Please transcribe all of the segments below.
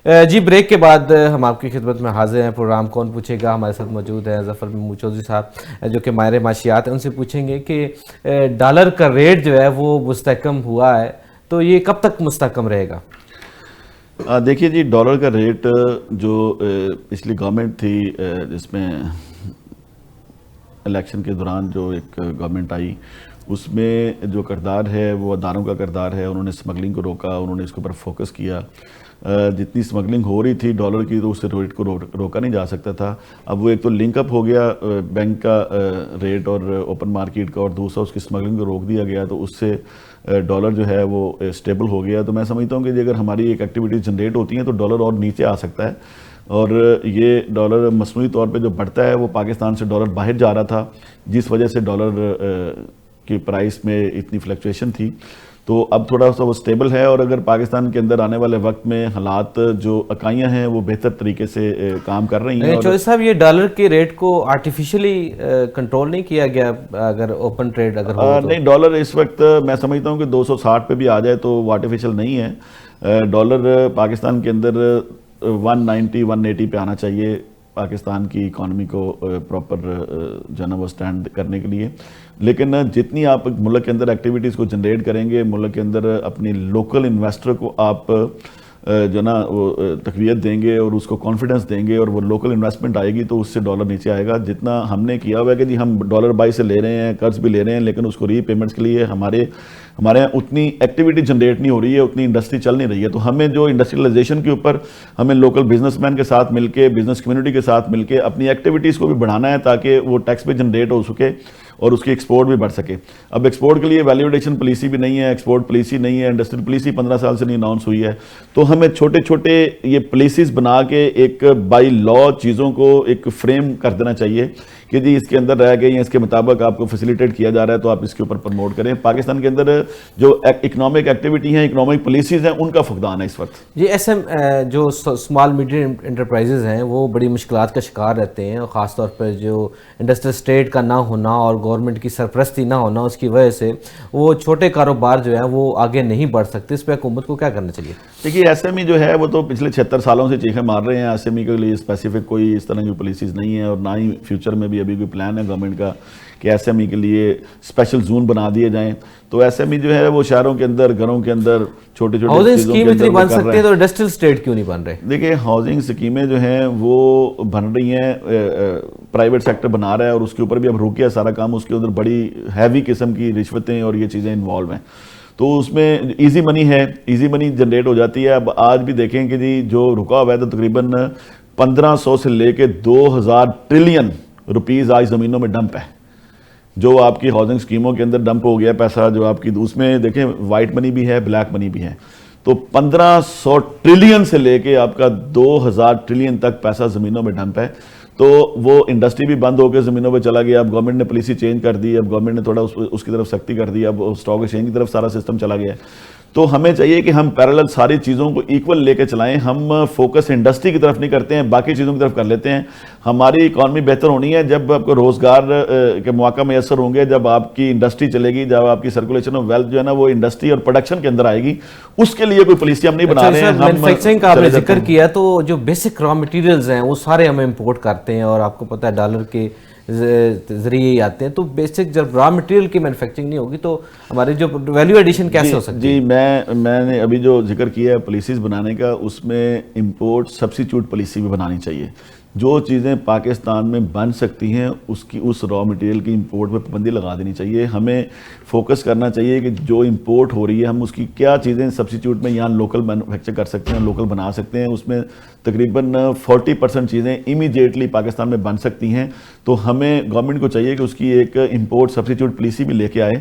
جی break کے بعد ہم آپ کی خدمت میں حاضر ہیں. پروگرام کون پوچھے گا. ہمارے ساتھ موجود ہیں ظفر محمود چودھری صاحب جو کہ ماہر معاشیات ہیں. ان سے پوچھیں گے کہ ڈالر کا ریٹ جو ہے وہ مستحکم ہوا ہے تو یہ کب تک مستحکم رہے گا؟ دیکھیے جی، ڈالر کا ریٹ جو پچھلی گورنمنٹ تھی جس میں الیکشن کے دوران جو ایک گورنمنٹ آئی، اس میں جو کردار ہے وہ اداروں کا کردار ہے. انہوں نے اسمگلنگ کو روکا، انہوں نے اس کے اوپر فوکس کیا. جتنی اسمگلنگ ہو رہی تھی ڈالر کی تو اس سے ریٹ کو روکا نہیں جا سکتا تھا. اب وہ ایک تو لنک اپ ہو گیا بینک کا ریٹ اور اوپن مارکیٹ کا، اور دوسرا اس کی اسمگلنگ کو روک دیا گیا، تو اس سے ڈالر جو ہے وہ اسٹیبل ہو گیا. تو میں سمجھتا ہوں کہ اگر ہماری ایک ایکٹیویٹیز جنریٹ ہوتی ہیں تو ڈالر اور نیچے آ سکتا ہے. اور یہ ڈالر مصنوعی طور پہ جو بڑھتا ہے وہ پاکستان سے ڈالر باہر جا رہا تھا، جس وجہ سے ڈالر کی پرائس میں اتنی فلیکچویشن تھی. تو اب تھوڑا سا وہ سٹیبل ہے، اور اگر پاکستان کے اندر آنے والے وقت میں حالات جو اکائیاں ہیں وہ بہتر طریقے سے کام کر رہی ہیں. چودھری صاحب، یہ ڈالر کے ریٹ کو آرٹیفیشلی کنٹرول نہیں کیا گیا اگر اوپن ٹریڈ اگر ہو تو؟ نہیں، ڈالر اس وقت میں سمجھتا ہوں کہ 260 پہ بھی آ جائے تو وہ آرٹیفیشل نہیں ہے. ڈالر پاکستان کے اندر 190 180 پہ آنا چاہیے پاکستان کی اکانومی کو پراپر جو ہے نا وہ سٹینڈ کرنے کے لیے. لیکن جتنی آپ ملک کے اندر ایکٹیویٹیز کو جنریٹ کریں گے، ملک کے اندر اپنی لوکل انویسٹر کو آپ جو نا وہ تقویت دیں گے اور اس کو کانفیڈنس دیں گے اور وہ لوکل انویسٹمنٹ آئے گی تو اس سے ڈالر نیچے آئے گا. جتنا ہم نے کیا ہوا ہے کہ جی ہم ڈالر بائی سے لے رہے ہیں، قرض بھی لے رہے ہیں، لیکن اس کو ری پیمنٹس کے لیے ہمارے یہاں اتنی ایکٹیویٹی جنریٹ نہیں ہو رہی ہے، اتنی انڈسٹری چل نہیں رہی ہے. تو ہمیں جو انڈسٹریلائزیشن کے اوپر ہمیں لوکل بزنس مین کے ساتھ مل کے، بزنس کمیونٹی کے ساتھ مل کے اپنی ایکٹیویٹیز کو بھی بڑھانا ہے تاکہ وہ ٹیکس بھی جنریٹ ہو سکے اور اس کی ایکسپورٹ بھی بڑھ سکے. اب ایکسپورٹ کے لیے ویلیوڈیشن پالیسی بھی نہیں ہے، ایکسپورٹ پالیسی نہیں ہے، انڈسٹریل پالیسی 15 سال سے نہیں اناؤنس ہوئی ہے. تو ہمیں چھوٹے چھوٹے یہ پالیسیز بنا کے ایک بائی لا چیزوں کو ایک فریم کر دینا چاہیے کہ جی اس کے اندر رہ گئے ہیں، اس کے مطابق آپ کو فیسیلیٹیٹ کیا جا رہا ہے تو آپ اس کے اوپر پروموٹ کریں. پاکستان کے اندر جو اکنامک ایکٹیویٹی ہیں، اکنامک پالیسیز ہیں، ان کا فقدان ہے اس وقت. جی ایس ایم جو اسمال میڈیم انٹرپرائزز ہیں وہ بڑی مشکلات کا شکار رہتے ہیں، اور خاص طور پر جو انڈسٹریل اسٹیٹ کا نہ ہونا اور گورنمنٹ کی سرپرستی نہ ہونا، اس کی وجہ سے وہ چھوٹے کاروبار جو ہیں وہ آگے نہیں بڑھ سکتے. اس پہ حکومت کو کیا کرنا چاہیے؟ دیکھیے ایس ایم ای جو ہے وہ تو پچھلے 76 سالوں سے چیخیں مار رہے ہیں. ایس ایم ای کے لیے اسپیسیفک کوئی اس طرح کی پالیسیز نہیں ہے، اور نہ ہی فیوچر میں بھی ابھی کوئی پلان ہے گورنمنٹ کا کہ ایس ایم ای کے لیے اسپیشل زون بنا دیے جائیں. تو ایس ایم ای جو ہے وہ شہروں کے اندر، گھروں کے اندر، چھوٹے چھوٹے ہاؤسنگ اسکیم اتنی بن سکتی ہے تو انڈسٹریل اسٹیٹ کیوں نہیں بن رہے؟ دیکھیں ہاؤسنگ اسکیمیں جو ہیں وہ بن رہی ہیں، پرائیویٹ سیکٹر بنا رہا ہے، اور اس کے اوپر بھی اب رک گیا سارا کام. اس کے اندر بڑی ہیوی قسم کی رشوتیں اور یہ چیزیں انوالو ہیں. تو اس میں ایزی منی ہے، ایزی منی جنریٹ ہو جاتی ہے. اب آج بھی دیکھیں کہ جی جو رکا ہوا ہے تو تقریباً 1500 سے لے کے 2000 ٹریلین روپیز آج زمینوں میں ڈمپ ہے، جو آپ کی ہاؤسنگ اسکیموں کے اندر ڈمپ ہو گیا پیسہ. جو آپ کی اس میں دیکھیں وائٹ منی بھی ہے، بلیک منی بھی ہے. تو 1500 ٹریلین سے لے کے آپ کا 2000 ٹریلین تک پیسہ زمینوں میں ڈمپ ہے. تو وہ انڈسٹری بھی بند ہو کے زمینوں پہ چلا گیا. اب گورنمنٹ نے پالیسی چینج کر دی، اب گورنمنٹ نے تھوڑا اس کی طرف سختی کر دی، اب اسٹاک ایکسچینج کی طرف سارا سسٹم چلا گیا. تو ہمیں چاہیے کہ ہم پیرالل ساری چیزوں کو ایکول لے کے چلائیں. ہم فوکس انڈسٹری کی طرف نہیں کرتے ہیں، باقی چیزوں کی طرف کر لیتے ہیں. ہماری اکانومی بہتر ہونی ہے جب آپ کو روزگار کے مواقع میسر ہوں گے، جب آپ کی انڈسٹری چلے گی، جب آپ کی سرکولیشن آف ویلتھ جو ہے نا وہ انڈسٹری اور پروڈکشن کے اندر آئے گی. اس کے لیے کوئی پالیسی ہم نہیں بنا رہے ہیں. مینوفیکچرنگ کا آپ نے ذکر کیا تو جو بیسک را مٹیریلز ہیں وہ سارے ہم امپورٹ کرتے ہیں، اور آپ کو پتہ ہے ڈالر کے ذریعے ہی آتے ہیں. تو بیسک جب را مٹیریل کی مینوفیکچرنگ نہیں ہوگی تو ہماری جو ویلیو ایڈیشن کیسے ہو سکتی ہے؟ جی میں نے ابھی جو ذکر کیا ہے پالیسیز بنانے کا، اس میں امپورٹ سبسٹیٹیوٹ پالیسی بھی بنانی چاہیے. جو چیزیں پاکستان میں بن سکتی ہیں اس را مٹیریل کی امپورٹ پہ پابندی لگا دینی چاہیے. ہمیں فوکس کرنا چاہیے کہ جو امپورٹ ہو رہی ہے ہم اس کی کیا چیزیں سبسٹیٹیوٹ میں یہاں لوکل مینوفیکچر کر سکتے ہیں، لوکل بنا سکتے ہیں. اس میں تقریباً 40% چیزیں امیڈیٹلی پاکستان میں بن سکتی ہیں. تو ہمیں گورنمنٹ کو چاہیے کہ اس کی ایک امپورٹ سبسٹیٹیوٹ پالیسی بھی لے کے آئے،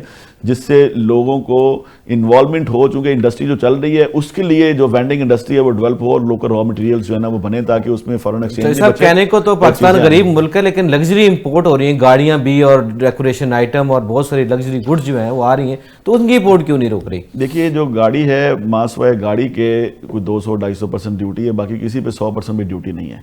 جس سے لوگوں کو انوالومنٹ ہو. چونکہ انڈسٹری جو چل رہی ہے اس کے لیے جو وینڈنگ انڈسٹری ہے وہ ڈیولپ ہو اور لوکل را مٹیریلز جو ہے نا وہ بنے تاکہ اس میں فارن ایکسچینج. کہنے کو تو پاکستان غریب ملک ہے لیکن لگژری امپورٹ ہو رہی ہیں، گاڑیاں بھی اور ڈیکوریشن آئٹم اور بہت ساری لگژری گڈز جو ہیں وہ آ رہی ہیں، تو ان کی امپورٹ کیوں نہیں روک رہی؟ دیکھیے جو گاڑی ہے ماسوائے گاڑی کے کوئی 200-250% ڈیوٹی ہے، باقی کسی پہ 100% بھی ڈیوٹی نہیں ہے.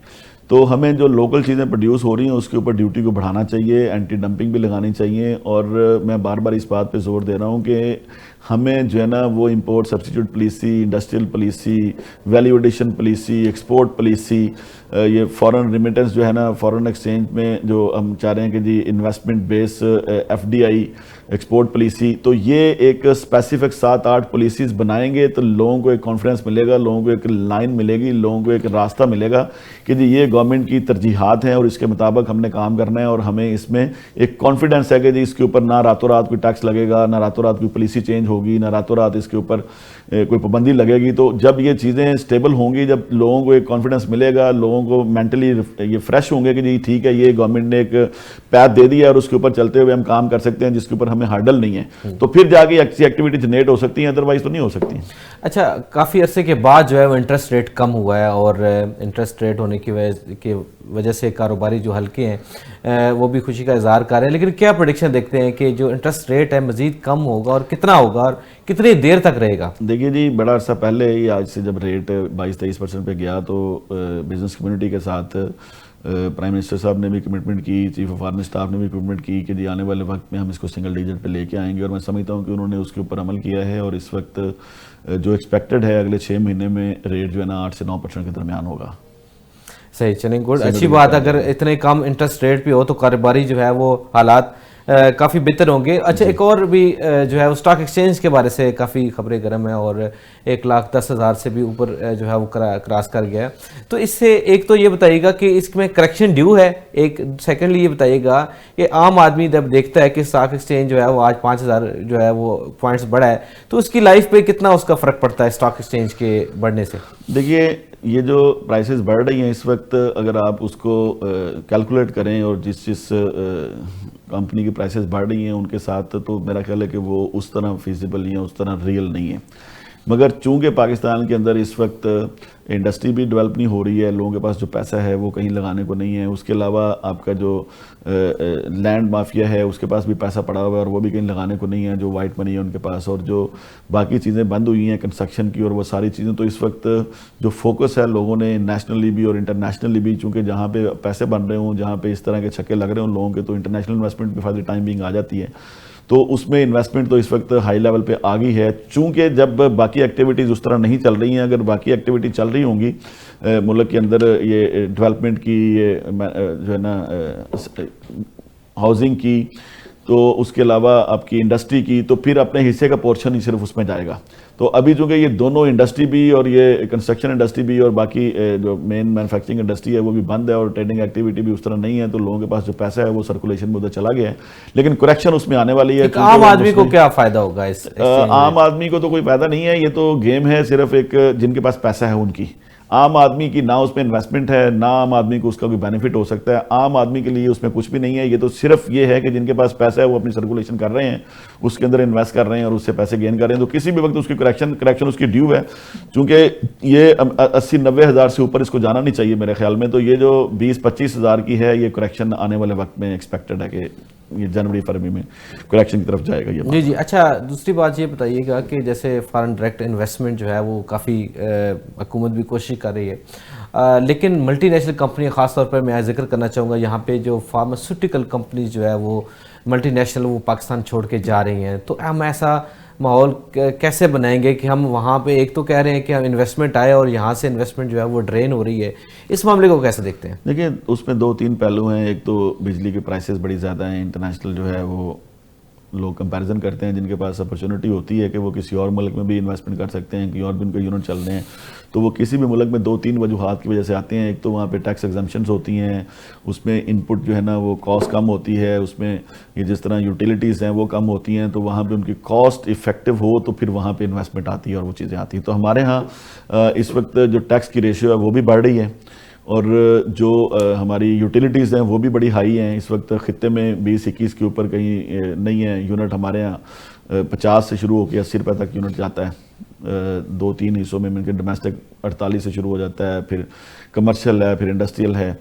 تو ہمیں جو لوکل چیزیں پروڈیوس ہو رہی ہیں اس کے اوپر ڈیوٹی کو بڑھانا چاہیے، اینٹی ڈمپنگ بھی لگانی چاہیے. اور میں بار بار اس بات پہ زور دے رہا ہوں کہ ہمیں جو ہے نا وہ import substitute policy, industrial policy, value addition policy, export policy, یہ فورن ریمیٹنس جو ہے نا فورن ایکسچینج میں جو ہم چاہ رہے ہیں کہ جی investment base F D I export policy, تو یہ ایک اسپیسیفک 7-8 پالیسیز بنائیں گے تو لوگوں کو ایک کانفیڈنس ملے گا, لوگوں کو ایک لائن ملے گی, لوگوں کو ایک راستہ ملے گا کہ جی یہ گورنمنٹ کی ترجیحات ہیں اور اس کے مطابق ہم نے کام کرنا ہے, اور ہمیں اس میں ایک کانفیڈنس ہے کہ جی اس کے اوپر نہ راتوں رات کوئی ٹیکس لگے گا, نہ راتوں رات کوئی پالیسی چینج ہوگی, نہ راتوں رات اس کے اوپر کوئی پابندی لگے گی. تو جب یہ چیزیں اسٹیبل ہوں گی, جب لوگوں کو ایک کانفیڈنس ملے گا, لوگوں کو مینٹلی یہ فریش ہوں گے کہ جی ٹھیک ہے یہ گورنمنٹ نے ایک پیتھ دے دیا اور اس کے اوپر چلتے ہوئے ہم کام کر سکتے ہیں جس کے اوپر ہمیں ہرڈل نہیں ہے, تو پھر جا کے ایکٹیویٹی جنریٹ ہو سکتی ہیں, ادروائز تو نہیں ہو سکتی. اچھا, کافی عرصے کے بعد جو ہے وہ انٹرسٹ ریٹ کم ہوا ہے, اور انٹرسٹ ریٹ ہونے کی وجہ سے کاروباری جو حلقے ہیں وہ بھی خوشی کا اظہار کر رہے ہیں, لیکن کیا پریڈکشن دیکھتے ہیں کہ جو انٹرسٹ ریٹ ہے مزید کم ہوگا اور کتنا ہوگا اور کتنی دیر تک رہے گا؟ دیکھیے جی, بڑا عرصہ پہلے ہی آج سے جب ریٹ 22-23% پہ گیا تو بزنس کمیونٹی کے ساتھ پرائم منسٹر صاحب نے بھی کمٹمنٹ کی, چیف آف آرمی اسٹاف نے بھی کمٹمنٹ کی کہ جی آنے والے وقت میں ہم اس کو سنگل ڈیجٹ پہ لے کے آئیں گے, اور میں سمجھتا ہوں کہ انہوں نے اس کے اوپر عمل کیا ہے, اور اس وقت جو ایکسپیکٹڈ ہے اگلے 6 مہینے میں ریٹ جو ہے نا 8 سے 9% کے درمیان ہوگا. صحیح, چلیں گڈ, اچھی بات. اگر اتنے کم انٹرسٹ ریٹ پہ ہو تو کاروباری جو ہے وہ حالات کافی بہتر ہوں گے. اچھا, ایک اور بھی جو ہے وہ اسٹاک ایکسچینج کے بارے سے کافی خبریں گرم ہیں, اور 1,10,000 سے بھی اوپر جو ہے وہ کراس کر گیا ہے. تو اس سے ایک تو یہ بتائیے گا کہ اس میں کریکشن ڈیو ہے, ایک سیکنڈلی یہ بتائیے گا کہ عام آدمی جب دیکھتا ہے کہ اسٹاک ایکسچینج جو ہے وہ آج 5,000 جو ہے وہ پوائنٹس بڑھا ہے, تو اس کی لائف پہ کتنا اس کا فرق پڑتا ہے اسٹاک ایکسچینج کے بڑھنے سے؟ دیکھیے, یہ جو پرائسز بڑھ رہی ہیں اس وقت, اگر آپ اس کو کیلکولیٹ کریں اور جس کمپنی کی پرائسز بڑھ رہی ہیں ان کے ساتھ, تو میرا خیال ہے کہ وہ اس طرح فیزیبل یا اس طرح ریئل نہیں ہے. مگر چونکہ پاکستان کے اندر اس وقت انڈسٹری بھی ڈیولپ نہیں ہو رہی ہے, لوگوں کے پاس جو پیسہ ہے وہ کہیں لگانے کو نہیں ہے, اس کے علاوہ آپ کا جو لینڈ مافیا ہے اس کے پاس بھی پیسہ پڑا ہوا ہے اور وہ بھی کہیں لگانے کو نہیں ہے, جو وائٹ منی ہے ان کے پاس, اور جو باقی چیزیں بند ہوئی ہیں کنسٹرکشن کی اور وہ ساری چیزیں. تو اس وقت جو فوکس ہے لوگوں نے نیشنلی بھی اور انٹرنیشنلی بھی, چونکہ جہاں پہ پیسے بن رہے ہوں, جہاں پہ اس طرح کے چھکے لگ رہے ہوں لوگوں کے, تو انٹرنیشنل انویسٹمنٹ بھی فار دی ٹائم بینگ آ جاتی ہے. تو اس میں انویسٹمنٹ تو اس وقت ہائی لیول پہ آ گئی ہے, چونکہ جب باقی ایکٹیویٹیز اس طرح نہیں چل رہی ہیں. اگر باقی ایکٹیویٹی چل رہی ہوں گی ملک کے اندر, یہ ڈیولپمنٹ کی, یہ جو ہے نا ہاؤسنگ کی, تو اس کے علاوہ آپ کی انڈسٹری کی, تو پھر اپنے حصے کا پورشن ہی صرف اس میں جائے گا. تو ابھی چونکہ یہ دونوں انڈسٹری بھی اور یہ کنسٹرکشن انڈسٹری بھی اور باقی جو مین مینوفیکچرنگ انڈسٹری ہے وہ بھی بند ہے, اور ٹریڈنگ ایکٹیویٹی بھی اس طرح نہیں ہے, تو لوگوں کے پاس جو پیسہ ہے وہ سرکولیشن میں ادھر چلا گیا ہے. لیکن کریکشن اس میں آنے والی ہے. عام آدمی کو کیا فائدہ ہوگا اس؟ عام آدمی کو تو کوئی فائدہ نہیں ہے, یہ تو گیم ہے صرف ایک جن کے پاس پیسہ ہے ان کی. عام آدمی کی نہ اس میں انویسٹمنٹ ہے, نہ عام آدمی کو اس کا کوئی بینیفٹ ہو سکتا ہے. عام آدمی کے لیے اس میں کچھ بھی نہیں ہے. یہ تو صرف یہ ہے کہ جن کے پاس پیسہ ہے وہ اپنی سرکولیشن کر رہے ہیں, اس کے اندر انویسٹ کر رہے ہیں اور اس سے پیسے گین کر رہے ہیں. تو کسی بھی وقت اس کی کریکشن اس کی ڈیو ہے, چونکہ یہ 80-90 ہزار سے اوپر اس کو جانا نہیں چاہیے میرے خیال میں. تو یہ جو 20-25 ہزار کی ہے, یہ کریکشن آنے والے وقت میں ایکسپیکٹڈ ہے کہ یہ جنوری فروری میں کریکشن کی طرف جائے گا. یہ جی. اچھا, دوسری بات یہ بتائیے گا کہ جیسے فارن ڈائریکٹ انویسٹمنٹ جو ہے وہ کافی حکومت بھی کوشش کر رہی ہے, لیکن ملٹی نیشنل کمپنی, خاص طور پر میں ذکر کرنا چاہوں گا یہاں پہ جو فارماسیوٹیکل کمپنیز جو ہے وہ ملٹی نیشنل وہ پاکستان چھوڑ کے جا رہی ہیں. تو ہم ایسا ماحول کیسے بنائیں گے کہ ہم وہاں پہ, ایک تو کہہ رہے ہیں کہ ہم انویسٹمنٹ آئے اور یہاں سے انویسٹمنٹ جو ہے وہ ڈرین ہو رہی ہے, اس معاملے کو کیسے دیکھتے ہیں؟ دیکھیں, اس میں 2-3 پہلو ہیں. ایک تو بجلی کے پرائسز بڑی زیادہ ہیں, انٹرنیشنل جو ہے وہ لوگ کمپیریزن کرتے ہیں, جن کے پاس اپرچونٹی ہوتی ہے کہ وہ کسی اور ملک میں بھی انویسٹمنٹ کر سکتے ہیں, کہ اور بھی ان کے یونٹ چل رہے ہیں, تو وہ کسی بھی ملک میں 2-3 وجوہات کی وجہ سے آتے ہیں. ایک تو وہاں پہ ٹیکس ایگزمپشنز ہوتی ہیں, اس میں ان پٹ جو ہے نا وہ کاسٹ کم ہوتی ہے, اس میں یہ جس طرح یوٹیلیٹیز ہیں وہ کم ہوتی ہیں, تو وہاں پہ ان کی کاسٹ افیکٹو ہو تو پھر وہاں پہ انویسٹمنٹ آتی ہے اور وہ چیزیں آتی ہیں. تو ہمارے ہاں اس وقت جو ٹیکس کی ریشیو ہے وہ بھی بڑھ رہی ہے, اور جو ہماری یوٹیلیٹیز ہیں وہ بھی بڑی ہائی ہیں. اس وقت خطے میں 20-21 کے اوپر کہیں نہیں ہے یونٹ. ہمارے ہاں 50 سے شروع ہو کے 80 روپے تک یونٹ جاتا ہے. 2-3 حصوں میں مل کے ڈومیسٹک 48 سے شروع ہو جاتا ہے, پھر کمرشل ہے, پھر انڈسٹریل ہے.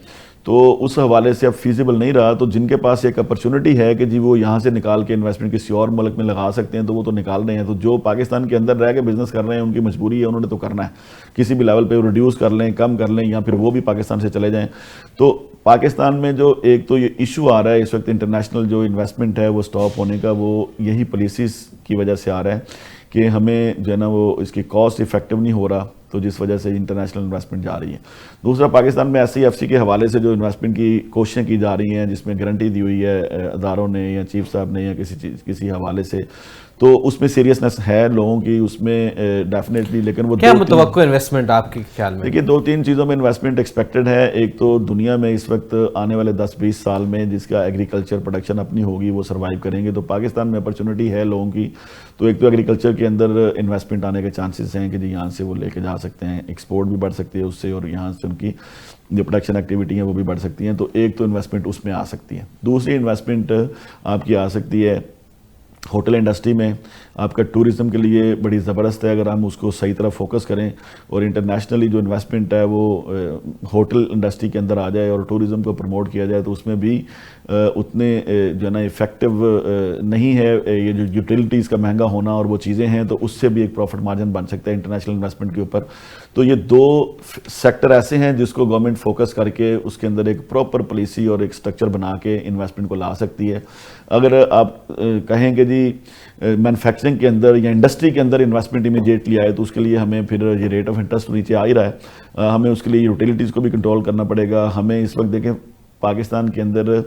تو اس حوالے سے اب فیزیبل نہیں رہا. تو جن کے پاس ایک اپرچونٹی ہے کہ جی وہ یہاں سے نکال کے انویسٹمنٹ کسی اور ملک میں لگا سکتے ہیں تو وہ تو نکال رہے ہیں. تو جو پاکستان کے اندر رہ کے بزنس کر رہے ہیں ان کی مجبوری ہے, انہوں نے تو کرنا ہے, کسی بھی لیول پہ ریڈیوس کر لیں, کم کر لیں, یا پھر وہ بھی پاکستان سے چلے جائیں. تو پاکستان میں جو ایک تو یہ ایشو آ رہا ہے اس وقت, انٹرنیشنل جو انویسٹمنٹ ہے وہ سٹاپ ہونے کا, وہ یہی پالیسیز کی وجہ سے آ رہا ہے کہ ہمیں جو ہے نا وہ اس کی کاسٹ افیکٹو نہیں ہو رہا, تو جس وجہ سے انٹرنیشنل انویسٹمنٹ جا رہی ہے. دوسرا, پاکستان میں SCFC کے حوالے سے جو انویسٹمنٹ کی کوششیں کی جا رہی ہیں جس میں گارنٹی دی ہوئی ہے اداروں نے یا چیف صاحب نے یا کسی حوالے سے, تو اس میں سیریسنس ہے لوگوں کی اس میں ڈیفینیٹلی. لیکن وہ کیا متوقع انویسٹمنٹ آپ کے خیال میں؟ دیکھیے 2-3 چیزوں میں انویسٹمنٹ ایکسپیکٹڈ ہے. ایک تو دنیا میں اس وقت آنے والے 10-20 سال میں جس کا ایگریکلچر پروڈکشن اپنی ہوگی وہ سروائیو کریں گے, تو پاکستان میں اپرچونٹی ہے لوگوں کی. تو ایک تو ایگریکلچر کے اندر انویسٹمنٹ آنے کے چانسز ہیں کہ جی یہاں سے وہ لے کے جا سکتے ہیں, ایکسپورٹ بھی بڑھ سکتی ہے اس سے, اور یہاں سے ان کی جو پروڈکشن ایکٹیویٹی ہیں وہ بھی بڑھ سکتی ہیں. تو ایک تو انویسٹمنٹ اس میں آ سکتی ہے. دوسری انویسٹمنٹ آپ کی آ سکتی ہے ہوٹل انڈسٹری میں. آپ کا ٹورزم کے لیے بڑی زبردست ہے اگر ہم اس کو صحیح طرح فوکس کریں, اور انٹرنیشنلی جو انویسٹمنٹ ہے وہ ہوٹل انڈسٹری کے اندر آ جائے اور ٹورزم کو پروموٹ کیا جائے, تو اس میں بھی اتنے جو ہے نا افیکٹو نہیں ہے یہ جو یوٹیلیٹیز کا مہنگا ہونا اور وہ چیزیں ہیں, تو اس سے بھی ایک پروفٹ مارجن بن سکتا ہے انٹرنیشنل انویسٹمنٹ کے اوپر. تو یہ 2 سیکٹر ایسے ہیں جس کو گورنمنٹ فوکس کر کے اس کے اندر ایک پراپر پالیسی اور ایک سٹرکچر بنا کے انویسٹمنٹ کو لا سکتی ہے. اگر آپ کہیں کہ جی مینوفیکچرنگ کے اندر یا انڈسٹری کے اندر انویسٹمنٹ امیڈیٹلی آئے, تو اس کے لیے ہمیں پھر یہ ریٹ آف انٹرسٹ نیچے آ ہی رہا ہے, ہمیں اس کے لیے یوٹیلیٹیز کو بھی کنٹرول کرنا پڑے گا. ہمیں اس وقت دیکھیں پاکستان کے اندر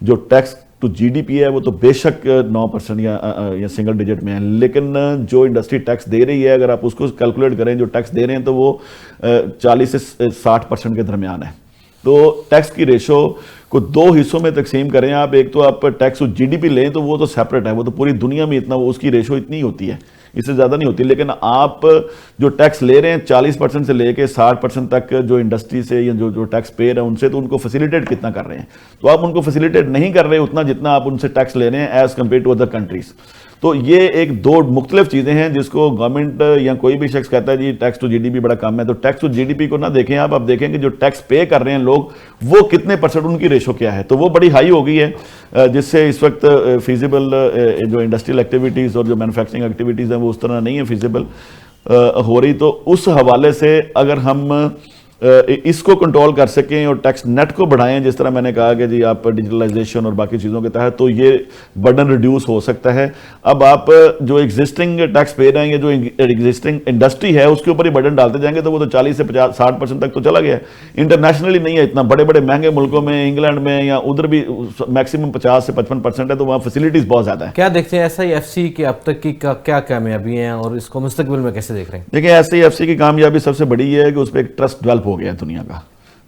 جو ٹیکس ٹو GDP ہے وہ تو بے شک 9% یا سنگل ڈیجٹ میں ہے, لیکن جو انڈسٹری ٹیکس دے رہی ہے اگر آپ اس کو کیلکولیٹ کریں جو ٹیکس دے رہے ہیں تو وہ 40 سے 60% کے درمیان ہے. تو ٹیکس کی ریشو کو 2 حصوں میں تقسیم کریں آپ, ایک تو آپ ٹیکس ٹو GDP لیں تو وہ تو سیپریٹ ہے, وہ تو پوری دنیا میں اتنا اس کی ریشو اتنی ہوتی ہے, اس سے زیادہ نہیں ہوتی. لیکن آپ جو ٹیکس لے رہے ہیں 40% سے لے کے 60% تک جو انڈسٹری سے یا جو ٹیکس پیئر ہیں ان سے, تو ان کو فیسیلیٹیٹ کتنا کر رہے ہیں, تو آپ ان کو فیسیلیٹیٹ نہیں کر رہے اتنا جتنا آپ ان سے ٹیکس لے رہے ہیں as compared to other countries. تو یہ ایک 2 مختلف چیزیں ہیں جس کو گورنمنٹ یا کوئی بھی شخص کہتا ہے جی ٹیکس ٹو GDP بڑا کم ہے, تو ٹیکس ٹو GDP کو نہ دیکھیں آپ دیکھیں کہ جو ٹیکس پے کر رہے ہیں لوگ وہ کتنے % ان کی ریشو کیا ہے, تو وہ بڑی ہائی ہو گئی ہے جس سے اس وقت فیزیبل جو انڈسٹریل ایکٹیویٹیز اور جو مینوفیکچرنگ ایکٹیویٹیز ہیں وہ اس طرح نہیں ہے فیزیبل ہو رہی. تو اس حوالے سے اگر ہم اس کو کنٹرول کر سکیں اور ٹیکس نیٹ کو بڑھائیں, جس طرح میں نے کہا کہ جی آپ ڈیجیٹلائزیشن اور باقی چیزوں کے تحت, تو یہ برڈن ریڈیوس ہو سکتا ہے. اب آپ جو ایگزسٹنگ ٹیکس پے رہے ہیں, جو ایگزسٹنگ انڈسٹری ہے اس کے اوپر ہی برڈن ڈالتے جائیں گے تو وہ تو 40 سے 60% تک تو چلا گیا ہے. انٹرنیشنلی نہیں ہے اتنا, بڑے بڑے مہنگے ملکوں میں انگلینڈ میں یا ادھر بھی میکسیمم 50 سے 55% ہے, تو وہاں فیسیلیٹیز بہت زیادہ ہیں. کیا دیکھتے ہیں SIFC کی اب تک کی کیا کامیابی ہیں اور اس کو مستقبل میں کیسے دیکھ رہے ہیں؟ دیکھیں SIFC کی کامیابی سب سے بڑی یہ ہے کہ اس پہ ایک ٹرسٹ ڈیولپ ہو گیا ہے دنیا کا.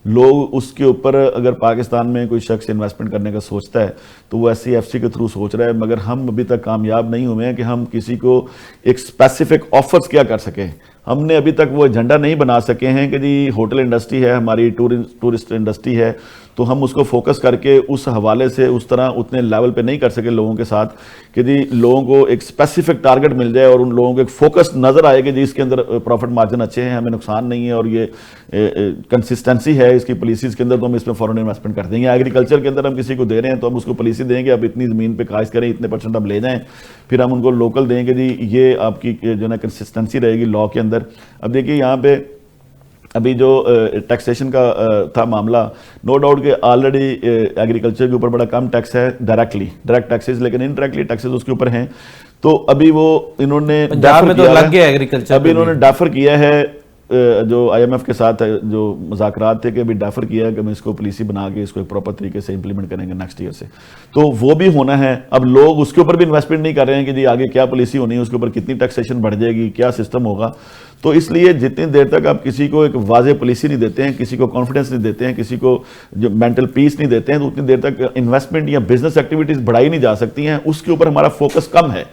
لوگ اس کے اوپر اگر پاکستان میں کوئی شخص انویسٹمنٹ کرنے کا سوچتا ہے تو وہ SIFC کے تھرو سوچ رہا ہے, مگر ہم ابھی تک کامیاب نہیں ہوئے ہیں کہ ہم کسی کو ایک اسپیسیفک آفرز کیا کر سکیں. ہم نے ابھی تک وہ ایجنڈا نہیں بنا سکے ہیں کہ جی ہوٹل انڈسٹری ہے ہماری, ٹورسٹ انڈسٹری ہے, تو ہم اس کو فوکس کر کے اس حوالے سے اس طرح اتنے لیول پہ نہیں کر سکے لوگوں کے ساتھ کہ جی لوگوں کو ایک اسپیسیفک ٹارگٹ مل جائے اور ان لوگوں کو ایک فوکس نظر آئے کہ جی اس کے اندر پروفٹ مارجن اچھے ہیں, ہمیں نقصان نہیں ہے اور یہ کنسسٹنسی ہے اس کی پالیسیز کے اندر, تو ہم اس میں فورن انویسٹمنٹ کر دیں گے. ایگریکلچر کے اندر ہم کسی کو دے رہے ہیں تو ہم اس کو پالیسی دیں گے, آپ اتنی زمین پہ کاشت کریں, اتنے % آپ لے جائیں, پھر ہم ان کو لوکل دیں گے جی یہ آپ کی جو نا کنسسٹنسی رہے گی لاء کے اندر. اب دیکھیے یہاں پہ ابھی جو ٹیکسیشن کا تھا معاملہ, نو ڈاؤٹ کہ آلریڈی ایگریکلچر کے اوپر بڑا کم ٹیکس ہے ڈائریکٹ ٹیکسز, لیکن انڈائریکٹلی ٹیکسز اس کے اوپر ہیں. تو ابھی وہ انہوں نے ڈیفر کیا ہے جو IMF کے ساتھ جو مذاکرات تھے کہ ابھی ڈیفر کیا ہے کہ ہم اس کو پالیسی بنا کے اس کو ایک پراپر طریقے سے امپلیمنٹ کریں گے نیکسٹ ایئر سے, تو وہ بھی ہونا ہے. اب لوگ اس کے اوپر بھی انویسٹمنٹ نہیں کر رہے ہیں کہ جی آگے کیا پالیسی ہونی ہے, اس کے اوپر کتنی ٹیکسیشن بڑھ جائے گی, کیا سسٹم ہوگا. تو اس لیے جتنی دیر تک آپ کسی کو ایک واضح پالیسی نہیں دیتے ہیں, کسی کو کانفیڈنس نہیں دیتے ہیں, کسی کو جو مینٹل پیس نہیں دیتے ہیں, تو اتنی دیر تک انویسٹمنٹ یا بزنس ایکٹیویٹیز بڑھائی نہیں جا سکتی ہیں. اس کے اوپر ہمارا فوکس کم ہے.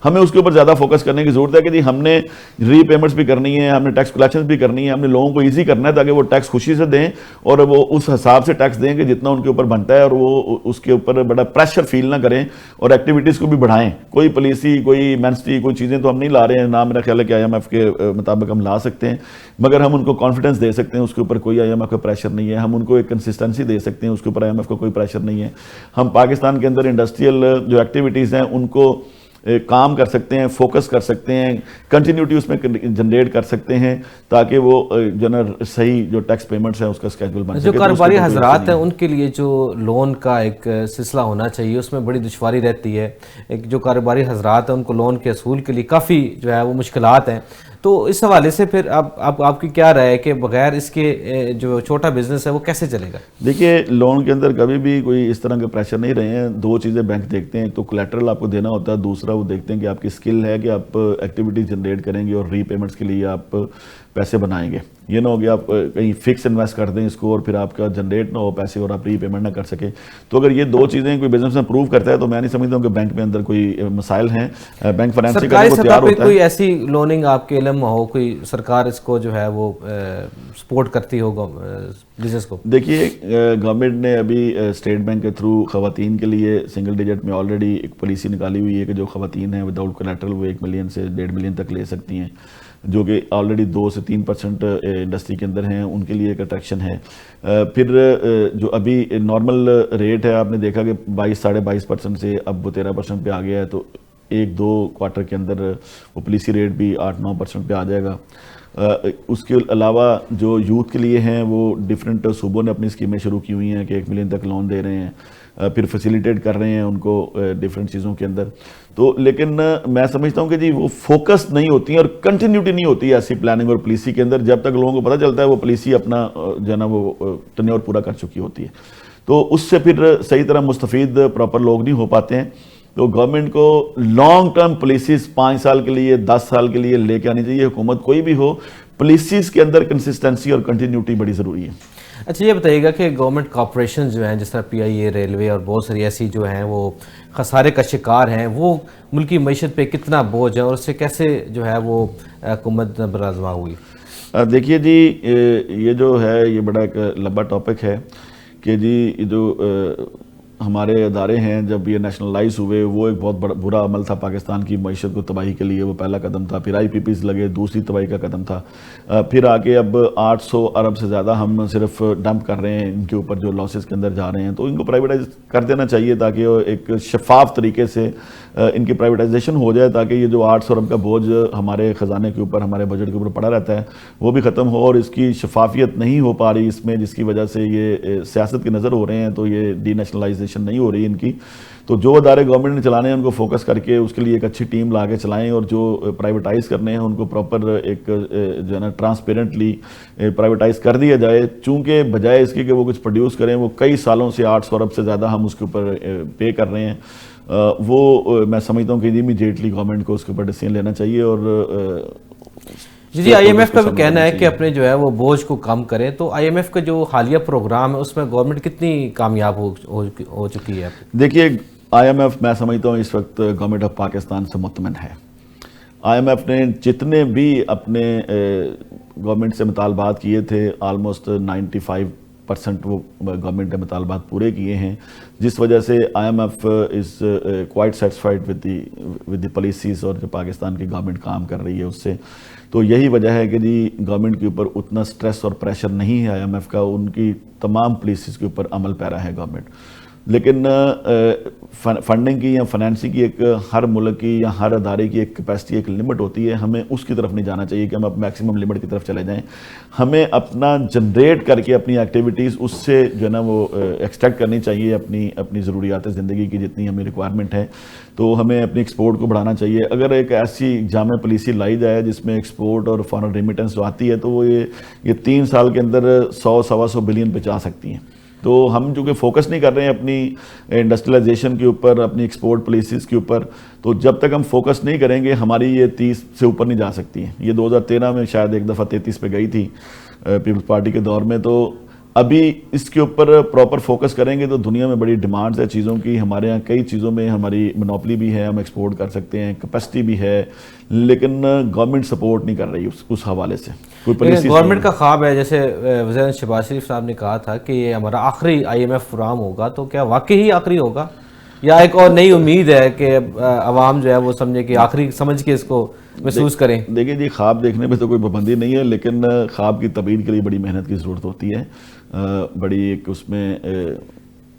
ہمیں اس کے اوپر زیادہ فوکس کرنے کی ضرورت ہے کہ جی ہم نے ری پیمنٹس بھی کرنی ہے, ہم نے ٹیکس کلیکشنز بھی کرنی ہے, ہم نے لوگوں کو ایزی کرنا ہے تاکہ وہ ٹیکس خوشی سے دیں اور وہ اس حساب سے ٹیکس دیں کہ جتنا ان کے اوپر بنتا ہے, اور وہ اس کے اوپر بڑا پریشر فیل نہ کریں اور ایکٹیویٹیز کو بھی بڑھائیں. کوئی پالیسی, کوئی مینسٹری, کوئی چیزیں تو ہم نہیں لا رہے ہیں, نہ میرا خیال ہے کہ IMF کے مطابق ہم لا سکتے ہیں, مگر ہم ان کو کانفیڈنس دے سکتے ہیں, اس کے اوپر کوئی IMF کا پریشر نہیں ہے. ہم ان کو ایک کنسسٹنسی دے سکتے ہیں, اس کے اوپر IMF کا کوئی پریشر نہیں ہے. ہم پاکستان کے اندر انڈسٹریل جو ایکٹیویٹیز ہیں ان کو کام کر سکتے ہیں, فوکس کر سکتے ہیں, کنٹینیوٹی اس میں جنریٹ کر سکتے ہیں تاکہ وہ جو نا صحیح جو ٹیکس پیمنٹس ہیں اس کا اسکیجول بن سکے. جو کاروباری حضرات ہیں ان کے لیے جو لون کا ایک سلسلہ ہونا چاہیے اس میں بڑی دشواری رہتی ہے. ایک جو کاروباری حضرات ہیں ان کو لون کے اصول کے لیے کافی جو ہے وہ مشکلات ہیں. تو اس حوالے سے پھر آپ کی کیا رائے ہے کہ بغیر اس کے جو چھوٹا بزنس ہے وہ کیسے چلے گا؟ دیکھیے, لون کے اندر کبھی بھی کوئی اس طرح کے پریشر نہیں رہے ہیں. دو چیزیں بینک دیکھتے ہیں, ایک تو کولیٹرل آپ کو دینا ہوتا ہے, دوسرا وہ دیکھتے ہیں کہ آپ کی اسکل ہے کہ آپ ایکٹیویٹیز جنریٹ کریں گے اور ری پیمنٹس کے لیے آپ پیسے بنائیں گے. یہ نہ ہو کہ آپ کہیں فکس انویسٹ کر دیں اس کو اور پھر آپ کا جنریٹ نہ ہو پیسے اور آپ ری پیمنٹ نہ کر سکیں. تو اگر یہ دو چیزیں کوئی بزنس میں پروو کرتا ہے تو میں نہیں سمجھتا ہوں کہ بینک میں اندر کوئی مسائل ہیں. بینک فائنینسنگ کرنے کو تیار ہوتا ہے. کوئی ایسی لوننگ آپ کے علم میں ہو, کوئی سرکار اس کو جو ہے وہ سپورٹ کرتی ہوگا بزنس کو؟ دیکھیے, گورنمنٹ نے ابھی اسٹیٹ بینک کے تھرو خواتین کے لیے سنگل ڈیجٹ میں آلریڈی ایک پالیسی نکالی ہوئی ہے کہ جو خواتین ہیں وداؤٹ کولیٹرل وہ 1 ملین سے 1.5 ملین تک لے سکتی ہیں, جو کہ آلریڈی 2 سے 3% انڈسٹری کے اندر ہیں, ان کے لیے ایک اٹریکشن ہے. پھر جو ابھی نارمل ریٹ ہے آپ نے دیکھا کہ 22-22.5% سے اب وہ 13% پہ آ گیا ہے, تو 1-2 کوارٹر کے اندر وہ پالیسی ریٹ بھی 8-9% پہ آ جائے گا. اس کے علاوہ جو یوتھ کے لیے ہیں وہ ڈفرینٹ صوبوں نے اپنی اسکیمیں شروع کی ہوئی ہیں کہ 1 ملین تک لون دے رہے ہیں, پھر فیسیلیٹیٹ کر رہے ہیں ان کو ڈفرینٹ چیزوں کے اندر. تو لیکن میں سمجھتا ہوں کہ جی وہ فوکس نہیں ہوتی ہیں اور کنٹینیوٹی نہیں ہوتی ہے ایسی پلاننگ اور پالیسی کے اندر جب تک لوگوں کو پتہ چلتا ہے وہ پالیسی اپنا جو ہے نا وہ ٹینیور پورا کر چکی ہوتی ہے. تو اس سے پھر صحیح طرح مستفید پراپر لوگ نہیں ہو پاتے ہیں. تو گورنمنٹ کو لانگ ٹرم پالیسیز 5 سال کے لیے 10 سال کے لیے لے کے آنی چاہیے. حکومت کوئی بھی ہو, پالیسیز کے اندر کنسسٹنسی اور کنٹینیوٹی بڑی ضروری ہے. اچھا, یہ بتائیے گا کہ گورنمنٹ کارپوریشن جو ہیں جس طرح PIA, ریلوے اور بہت ساری ایسی جو ہیں وہ خسارے کا شکار ہیں, وہ ملکی معیشت پہ کتنا بوجھ ہے اور اس سے کیسے جو ہے وہ حکومت برآزما ہوئی؟ دیکھیے جی, یہ جو ہے یہ بڑا ایک لمبا ٹاپک ہے کہ جی جو ہمارے ادارے ہیں جب یہ نیشنلائز ہوئے وہ ایک بہت برا عمل تھا پاکستان کی معیشت کو تباہی کے لیے, وہ پہلا قدم تھا. پھر IPPs لگے, دوسری تباہی کا قدم تھا. پھر آگے اب 800 ارب سے زیادہ ہم صرف ڈمپ کر رہے ہیں ان کے اوپر جو لاسز کے اندر جا رہے ہیں. تو ان کو پرائیویٹائز کر دینا چاہیے تاکہ ایک شفاف طریقے سے ان کی پرائیویٹائزیشن ہو جائے تاکہ یہ جو 800 ارب کا بوجھ ہمارے خزانے کے اوپر, ہمارے بجٹ کے اوپر پڑا رہتا ہے وہ بھی ختم ہو. اور اس کی شفافیت نہیں ہو پا رہی اس میں, جس کی وجہ سے یہ سیاست کے نظر ہو رہے ہیں, تو یہ ڈی نیشنلائزیشن نہیں ہو رہی ان کی. تو جو ادارے گورنمنٹ نے چلانے ہیں ان کو فوکس کر کے اس کے لیے ایک اچھی ٹیم لا کے چلائیں, اور جو پرائیویٹائز کرنے ہیں ان کو پراپر ایک جو ہے نا ٹرانسپیرنٹلی پرائیویٹائز کر دیا جائے. چونکہ بجائے اس کی کہ وہ کچھ پروڈیوس کریں, وہ کئی سالوں سے 800 ارب سے زیادہ ہم اس کے اوپر پے کر رہے ہیں. وہ میں سمجھتا ہوں کہ امیڈیٹلی گورنمنٹ کو اس کے اوپر ڈیسیژن لینا چاہیے. اور جی, IMF کا بھی کہنا ہے کہ اپنے جو ہے وہ بوجھ کو کم کریں. تو IMF کا جو حالیہ پروگرام ہے اس میں گورنمنٹ کتنی کامیاب ہو چکی ہے؟ دیکھیے, IMF میں سمجھتا ہوں اس وقت گورنمنٹ آف پاکستان سے مطمئن ہے. IMF نے جتنے بھی اپنے گورنمنٹ سے مطالبات کیے تھے آلموسٹ 95% وہ گورنمنٹ نے مطالبات پورے کیے ہیں, جس وجہ سے IMF is quite satisfied with the policies اور جو پاکستان کی گورنمنٹ کام کر رہی ہے اس سے. تو یہی وجہ ہے کہ جی گورنمنٹ کے اوپر اتنا سٹریس اور پریشر نہیں ہے IMF کا, ان کی تمام پالیسیز کے اوپر عمل پیرا ہے گورنمنٹ. لیکن فنڈنگ کی یا فنانسنگ کی ایک ہر ملک کی یا ہر ادارے کی ایک کیپیسٹی, ایک لمٹ ہوتی ہے. ہمیں اس کی طرف نہیں جانا چاہیے کہ ہم اب میکسیمم لمٹ کی طرف چلے جائیں. ہمیں اپنا جنریٹ کر کے اپنی ایکٹیویٹیز اس سے جو ہے نا وہ ایکسٹریکٹ کرنی چاہیے اپنی ضروریات زندگی کی جتنی ہمیں ریکوائرمنٹ ہے. تو ہمیں اپنی ایکسپورٹ کو بڑھانا چاہیے. اگر ایک ایسی جامع پالیسی لائی جائے جس میں ایکسپورٹ اور فارن ریمیٹنس جو آتی ہے تو وہ یہ 3 سال کے اندر 100-125 بلین پہ جا سکتی ہیں. تو ہم چونکہ فوکس نہیں کر رہے ہیں اپنی انڈسٹریلائزیشن کے اوپر, اپنی ایکسپورٹ پالیسیز کے اوپر, تو جب تک ہم فوکس نہیں کریں گے ہماری یہ 30 سے اوپر نہیں جا سکتی ہیں. یہ 2013 میں شاید ایک دفعہ 33 پہ گئی تھی پیپلز پارٹی کے دور میں. تو ابھی اس کے اوپر پراپر فوکس کریں گے تو دنیا میں بڑی ڈیمانڈز ہے چیزوں کی. ہمارے ہاں کئی چیزوں میں ہماری منوپلی بھی ہے, ہم ایکسپورٹ کر سکتے ہیں, کیپیسٹی بھی ہے, لیکن گورنمنٹ سپورٹ نہیں کر رہی اس حوالے سے. گورنمنٹ کا خواب ہے, جیسے وزیر شہباز شریف صاحب نے کہا تھا کہ یہ ہمارا آخری IMF پروگرام ہوگا, تو کیا واقعی آخری ہوگا یا ایک اور نئی امید ہے کہ عوام جو ہے وہ سمجھے کہ آخری سمجھ کے اس کو محسوس کریں؟ دیکھیں جی, خواب دیکھنے پہ تو کوئی پابندی نہیں ہے, لیکن خواب کی تعبیر کے لیے بڑی محنت کی ضرورت ہوتی ہے, بڑی ایک اس میں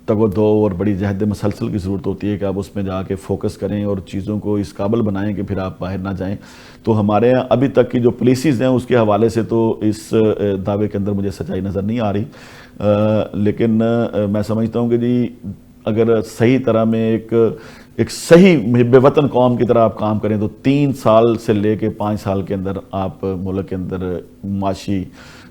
تگ و دو اور بڑی جہد مسلسل کی ضرورت ہوتی ہے کہ آپ اس میں جا کے فوکس کریں اور چیزوں کو اس قابل بنائیں کہ پھر آپ باہر نہ جائیں. تو ہمارے یہاں ابھی تک کی جو پالیسیز ہیں اس کے حوالے سے تو اس دعوے کے اندر مجھے سچائی نظر نہیں آ رہی, لیکن میں سمجھتا ہوں کہ جی اگر صحیح طرح میں ایک صحیح محب وطن قوم کی طرح آپ کام کریں تو 3 سال سے لے کے 5 سال کے اندر آپ ملک کے اندر معاشی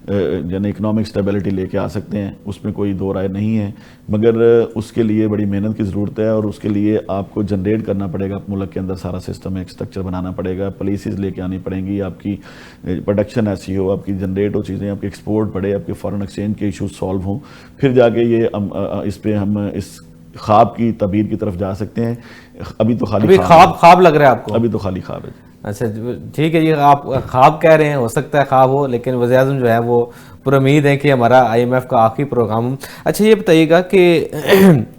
یعنی اکنامک سٹیبلٹی لے کے آ سکتے ہیں, اس میں کوئی دو رائے نہیں ہے. مگر اس کے لیے بڑی محنت کی ضرورت ہے اور اس کے لیے آپ کو جنریٹ کرنا پڑے گا ملک کے اندر سارا سسٹم, ایک سٹرکچر بنانا پڑے گا, پالیسیز لے کے آنی پڑیں گی, آپ کی پروڈکشن ایسی ہو, آپ کی جنریٹ ہو چیزیں, آپ کی ایکسپورٹ بڑھے, آپ کے فارن ایکسچینج کے ایشوز سالو ہوں, پھر جا کے یہ اس پہ ہم اس خواب کی تعبیر کی طرف جا سکتے ہیں. ابھی تو خالی خواب لگ رہا ہے آپ کو؟ ابھی تو خالی خواب ہے. اچھا ٹھیک ہے جی, آپ خواب کہہ رہے ہیں, ہو سکتا ہے خواب ہو, لیکن وزیر اعظم جو ہے وہ پر امید ہے کہ ہمارا IMF کا آخری پروگرام. اچھا یہ بتائیے گا کہ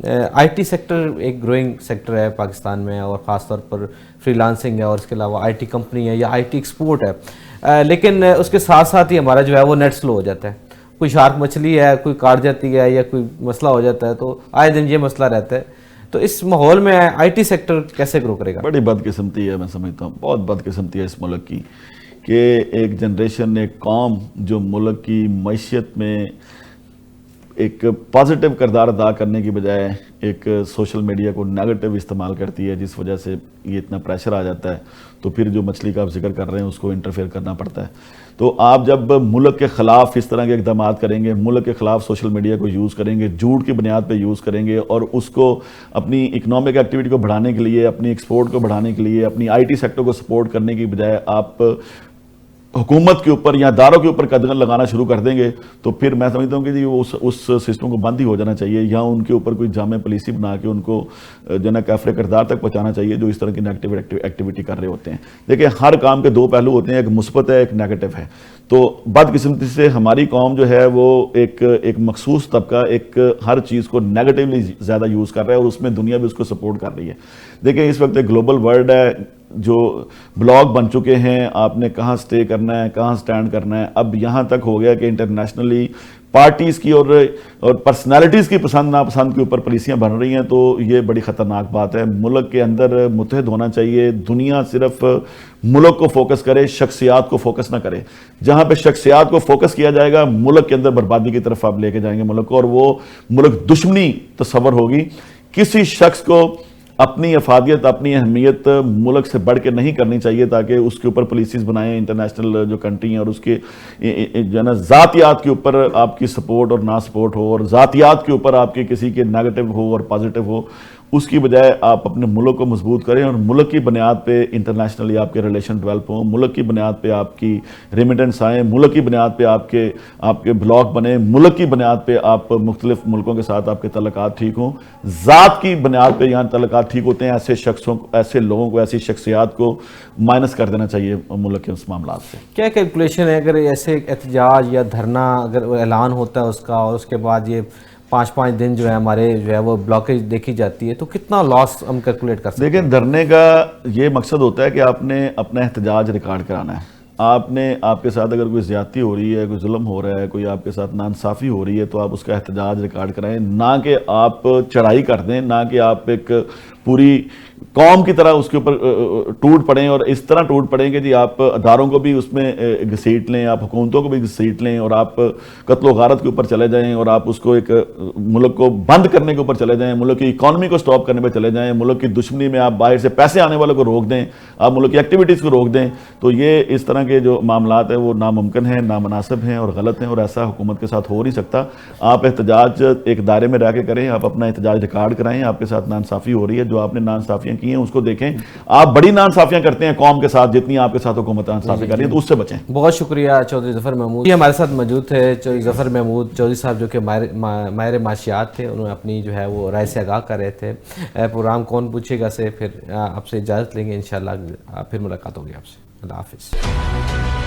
IT سیکٹر ایک گروئنگ سیکٹر ہے پاکستان میں, اور خاص طور پر فری لانسنگ ہے, اور اس کے علاوہ IT کمپنی ہے یا IT ایکسپورٹ ہے, لیکن اس کے ساتھ ساتھ ہی ہمارا جو ہے وہ نیٹ سلو ہو جاتا ہے. کوئی شارک مچھلی ہے, کوئی کاٹ جاتی ہے یا کوئی مسئلہ ہو جاتا ہے, تو آئے دن یہ مسئلہ رہتا ہے. تو اس ماحول میں IT سیکٹر کیسے گرو کرے گا؟ بڑی بدقسمتی ہے, میں سمجھتا ہوں بہت بدقسمتی ہے اس ملک کی کہ ایک جنریشن, ایک قوم جو ملک کی معیشت میں ایک پازیٹیو کردار ادا کرنے کی بجائے ایک سوشل میڈیا کو نیگیٹو استعمال کرتی ہے, جس وجہ سے یہ اتنا پریشر آ جاتا ہے. تو پھر جو مچھلی کا آپ ذکر کر رہے ہیں اس کو انٹرفیئر کرنا پڑتا ہے. تو آپ جب ملک کے خلاف اس طرح کے اقدامات کریں گے, ملک کے خلاف سوشل میڈیا کو یوز کریں گے, جھوٹ کی بنیاد پہ یوز کریں گے, اور اس کو اپنی اکنامک ایکٹیویٹی کو بڑھانے کے لیے, اپنی ایکسپورٹ کو بڑھانے کے لیے, اپنی IT سیکٹر کو سپورٹ کرنے کی بجائے آپ حکومت کے اوپر یا اداروں کے اوپر قدغن لگانا شروع کر دیں گے, تو پھر میں سمجھتا ہوں کہ جی اس سسٹم کو بند ہی ہو جانا چاہیے, یا ان کے اوپر کوئی جامع پالیسی بنا کے ان کو جو نا کافر کردار تک پہنچانا چاہیے جو اس طرح کی نیگیٹو ایکٹیویٹی کر رہے ہوتے ہیں. دیکھیں ہر کام کے 2 پہلو ہوتے ہیں, ایک مثبت ہے, ایک نیگیٹو ہے. تو بدقسمتی سے ہماری قوم جو ہے وہ ایک مخصوص طبقہ ایک ہر چیز کو نیگیٹیولی زیادہ یوز کر رہا ہے, اور اس میں دنیا بھی اس کو سپورٹ کر رہی ہے. دیکھیں اس وقت ایک گلوبل ورلڈ ہے, جو بلاک بن چکے ہیں, آپ نے کہاں سٹے کرنا ہے, کہاں سٹینڈ کرنا ہے. اب یہاں تک ہو گیا کہ انٹرنیشنلی پارٹیز کی اور پرسنالٹیز کی پسند ناپسند کے اوپر پالیسیاں بن رہی ہیں. تو یہ بڑی خطرناک بات ہے. ملک کے اندر متحد ہونا چاہیے. دنیا صرف ملک کو فوکس کرے, شخصیات کو فوکس نہ کرے. جہاں پہ شخصیات کو فوکس کیا جائے گا, ملک کے اندر بربادی کی طرف آپ لے کے جائیں گے ملک کو, اور وہ ملک دشمنی تصور ہوگی. کسی شخص کو اپنی افادیت, اپنی اہمیت ملک سے بڑھ کے نہیں کرنی چاہیے, تاکہ اس کے اوپر پالیسیز بنائیں انٹرنیشنل جو کنٹری ہیں, اور اس کے جو ہے نا ذاتیات کے اوپر آپ کی سپورٹ اور نہ سپورٹ ہو, اور ذاتیات کے اوپر آپ کے کسی کے نیگیٹو ہو اور پازیٹیو ہو. اس کی بجائے آپ اپنے ملک کو مضبوط کریں, اور ملک کی بنیاد پہ انٹرنیشنلی آپ کے ریلیشن ڈیولپ ہوں, ملک کی بنیاد پہ آپ کی ریمیٹنس آئیں, ملک کی بنیاد پہ آپ کے بلاک بنیں, ملک کی بنیاد پہ آپ مختلف ملکوں کے ساتھ آپ کے تعلقات ٹھیک ہوں. ذات کی بنیاد پہ یہاں تعلقات ٹھیک ہوتے ہیں. ایسے شخصوں کو, ایسے لوگوں کو, ایسی شخصیات کو مائنس کر دینا چاہیے ملک کے اس معاملات سے. کیا کیلکولیشن ہے اگر ایسے احتجاج یا دھرنا اگر اعلان ہوتا ہے اس کا, اور اس کے بعد یہ 5 دن جو ہے ہمارے جو ہے وہ بلاکیج دیکھی جاتی ہے, تو کتنا لاس ہم کیلکولیٹ کر سکتے ہیں؟ دیکھیں دھرنے کا یہ مقصد ہوتا ہے کہ آپ نے اپنا احتجاج ریکارڈ کرانا ہے. آپ کے ساتھ اگر کوئی زیادتی ہو رہی ہے, کوئی ظلم ہو رہا ہے, کوئی آپ کے ساتھ ناانصافی ہو رہی ہے, تو آپ اس کا احتجاج ریکارڈ کرائیں, نہ کہ آپ چڑھائی کر دیں, نہ کہ آپ ایک پوری قوم کی طرح اس کے اوپر ٹوٹ پڑیں, اور اس طرح ٹوٹ پڑیں کہ جی آپ اداروں کو بھی اس میں گھسیٹ لیں, آپ حکومتوں کو بھی گھسیٹ لیں, اور آپ قتل و غارت کے اوپر چلے جائیں, اور آپ اس کو ایک ملک کو بند کرنے کے اوپر چلے جائیں, ملک کی اکانومی کو سٹاپ کرنے پہ چلے جائیں, ملک کی دشمنی میں آپ باہر سے پیسے آنے والوں کو روک دیں, آپ ملک کی ایکٹیویٹیز کو روک دیں. تو یہ اس طرح کے جو معاملات ہیں وہ ناممکن ہیں, نامناسب ہیں اور غلط ہیں, اور ایسا حکومت کے ساتھ ہو نہیں سکتا. آپ احتجاج ایک دائرے میں رہ کے کریں, آپ اپنا احتجاج ریکارڈ کرائیں. آپ کے ساتھ ناانصافی ہو رہی ہے, جو جو آپ نے ناانصافیاں کی ہیں اس کو دیکھیں. آپ بڑی ناانصافیاں کرتے ہیں قوم کے ساتھ جتنی آپ کے ساتھ حکومت ناانصافی کر رہی ہیں تو اس سے بچیں. بہت شکریہ چودھری ظفر محمود یہ ہمارے ساتھ موجود تھے. چودھری ظفر محمود چودھری صاحب جو کہ ماہر معاشیات تھے, انہوں نے اپنی جو ہے وہ رائے سے آگاہ کر رہے تھے. پروگرام کون پوچھے گا سے پھر آپ سے اجازت لیں گے, انشاءاللہ پھر ملاقات ہوگی آپ سے. اللہ حافظ.